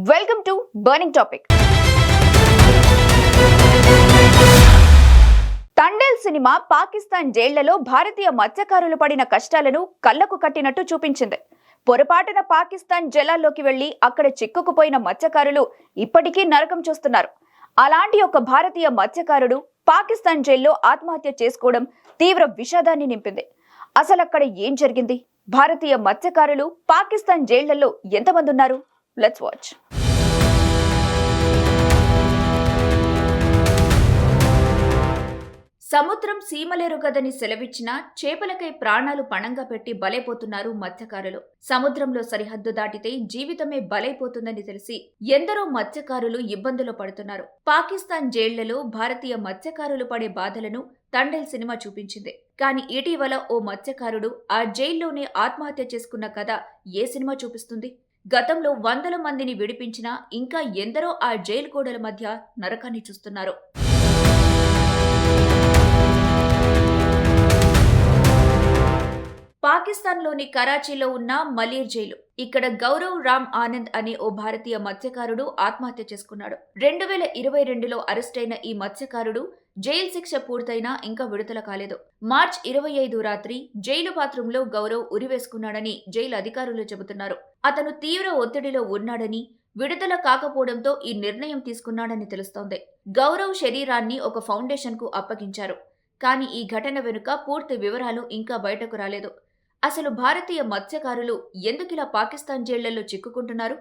Welcome to burning topic. Thandel cinema Pakistan జైళ్లలో భారతీయ మత్స్యకారులు పడిన కష్టాలను కళ్లకు కట్టినట్టు చూపించింది. పొరపాటున పాకిస్తాన్ జలాల్లోకి వెళ్లి అక్కడ చిక్కుకుపోయిన మత్స్యకారులు ఇప్పటికీ నరకం చూస్తున్నారు. అలాంటి ఒక భారతీయ మత్స్యకారుడు పాకిస్తాన్ జైల్లో ఆత్మహత్య చేసుకోవడం తీవ్ర విషాదాన్ని నింపింది. అసలక్కడ ఏం జరిగింది? భారతీయ మత్స్యకారులు పాకిస్తాన్ జైళ్లలో ఎంతమంది ఉన్నారు? Let's watch. సముద్రం సీమలేరుగదని సెలవిచ్చిన చేపలకై ప్రాణాలు పణంగా పెట్టి బలైపోతున్నారు మత్స్యకారులు. సముద్రంలో సరిహద్దు దాటితే జీవితమే బలైపోతుందని తెలిసి ఎందరో మత్స్యకారులు ఇబ్బందులు పడుతున్నారు. పాకిస్తాన్ జైళ్లలో భారతీయ మత్స్యకారులు పడే బాధలను తండేల్ సినిమా చూపించింది. కానీ ఇటీవల ఓ మత్స్యకారుడు ఆ జైల్లోనే ఆత్మహత్య చేసుకున్న కథ ఏ సినిమా చూపిస్తుంది? గతంలో వందల మందిని విడిపించినా ఇంకా ఎందరో ఆ జైలు గోడల మధ్య నరకాన్ని చూస్తున్నారు. పాకిస్తాన్లోని కరాచీలో ఉన్న మలీర్ జైలు. ఇక్కడ గౌరవ్ రామ్ ఆనంద్ అనే ఓ భారతీయ మత్స్యకారుడు ఆత్మహత్య చేసుకున్నాడు. 2022లో అరెస్టైన ఈ మత్స్యకారుడు జైలు శిక్ష పూర్తయినా ఇంకా విడుదల కాలేదు. మార్చి 25 రాత్రి జైలు బాత్రూంలో గౌరవ్ ఉరివేసుకున్నాడని జైలు అధికారులు చెబుతున్నారు. అతను తీవ్ర ఒత్తిడిలో ఉన్నాడని, విడుదల కాకపోవడంతో ఈ నిర్ణయం తీసుకున్నాడని తెలుస్తోంది. గౌరవ్ శరీరాన్ని ఒక ఫౌండేషన్ కు అప్పగించారు. కానీ ఈ ఘటన వెనుక పూర్తి వివరాలు ఇంకా బయటకు రాలేదు. అసలు భారతీయ మత్స్యకారులు ఎందుకిలా పాకిస్తాన్ జైళ్లలో చిక్కుకుంటున్నారు?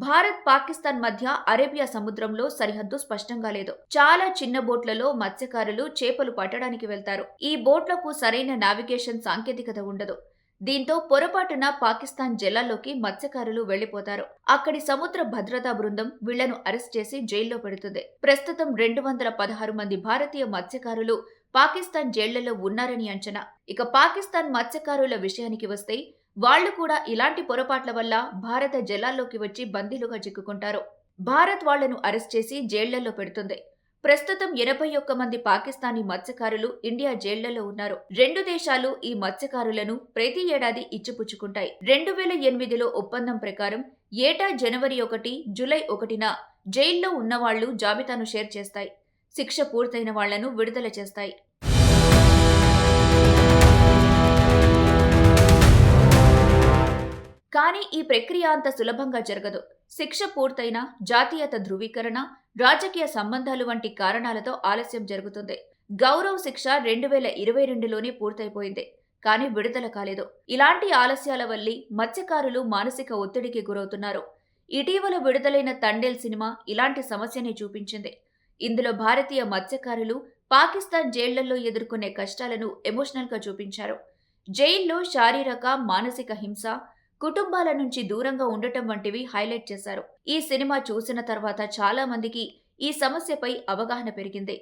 భారత్ పాకిస్తాన్ మధ్య అరేబియా సముద్రంలో సరిహద్దు స్పష్టంగా లేదు. చాలా చిన్న బోట్లలో మత్స్యకారులు చేపలు పట్టడానికి వెళ్తారు. ఈ బోట్లకు సరైన నావిగేషన్ సాంకేతికత ఉండదు. దీంతో పొరపాటున పాకిస్తాన్ జలాల్లోకి మత్స్యకారులు వెళ్లిపోతారు. అక్కడి సముద్ర భద్రతా బృందం వీళ్లను అరెస్ట్ చేసి జైల్లో పెడుతుంది. ప్రస్తుతం 216 మంది భారతీయ మత్స్యకారులు పాకిస్తాన్ జైళ్లలో ఉన్నారని అంచనా. ఇక పాకిస్తాన్ మత్స్యకారుల విషయానికి వస్తే వాళ్లు కూడా ఇలాంటి పొరపాట్ల వల్ల భారత జలాల్లోకి వచ్చి బందీలుగా చిక్కుకుంటారు. భారత్ వాళ్లను అరెస్ట్ చేసి జైళ్లలో పెడుతుంది. ప్రస్తుతం 81 మంది పాకిస్తానీ మత్స్యకారులు ఇండియా జైళ్లలో ఉన్నారు. రెండు దేశాలు ఈ మత్స్యకారులను ప్రతి ఏడాది ఇచ్చిపుచ్చుకుంటాయి. 2008లో ఒప్పందం ప్రకారం ఏటా జనవరి 1, జూలై 1న జైల్లో ఉన్నవాళ్లు జాబితాను షేర్ చేస్తాయి. శిక్ష పూర్తయిన వాళ్లను విడుదల చేస్తాయి. కానీ ఈ ప్రక్రియ అంత సులభంగా జరగదు. శిక్ష పూర్తయిన జాతీయత ధృవీకరణ, రాజకీయ సంబంధాలు వంటి కారణాలతో ఆలస్యం జరుగుతుంది. గౌరవ్ శిక్ష 2022లోనే పూర్తయిపోయింది. కానీ విడుదల కాలేదు. ఇలాంటి ఆలస్యాల వల్లే మత్స్యకారులు మానసిక ఒత్తిడికి గురవుతున్నారు. ఇటీవల విడుదలైన తండేల్ సినిమా ఇలాంటి సమస్యనే చూపించింది. ఇందులో భారతీయ మత్స్యకారులు పాకిస్తాన్ జైళ్లలో ఎదుర్కొనే కష్టాలను ఎమోషనల్గా చూపించారు. జైల్లో శారీరక, మానసిక హింస, కుటుంబాల నుంచి దూరంగా ఉండటం వంటివి హైలైట్ చేశారు. ఈ సినిమా చూసిన తర్వాత చాలా మందికి ఈ సమస్యపై అవగాహన పెరిగింది.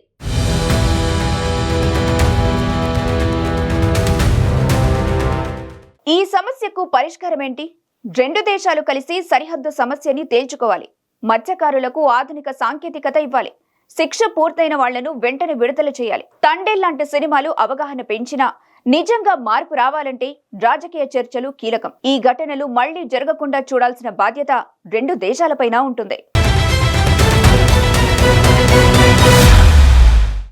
ఈ సమస్యకు పరిష్కారం ఏంటి? రెండు దేశాలు కలిసి సరిహద్దు సమస్యని తేల్చుకోవాలి. మత్స్యకారులకు ఆధునిక సాంకేతికత ఇవ్వాలి. శిక్ష పూర్తయిన వాళ్లను వెంటనే విడుదల చేయాలి. తండేల్ లాంటి సినిమాలు అవగాహన పెంచినా నిజంగా మార్పు రావాలంటే రాజకీయ చర్చలు కీలకం. ఈ ఘటనలు మళ్లీ జరగకుండా చూడాల్సిన బాధ్యత రెండు దేశాలపైన ఉంటుంది.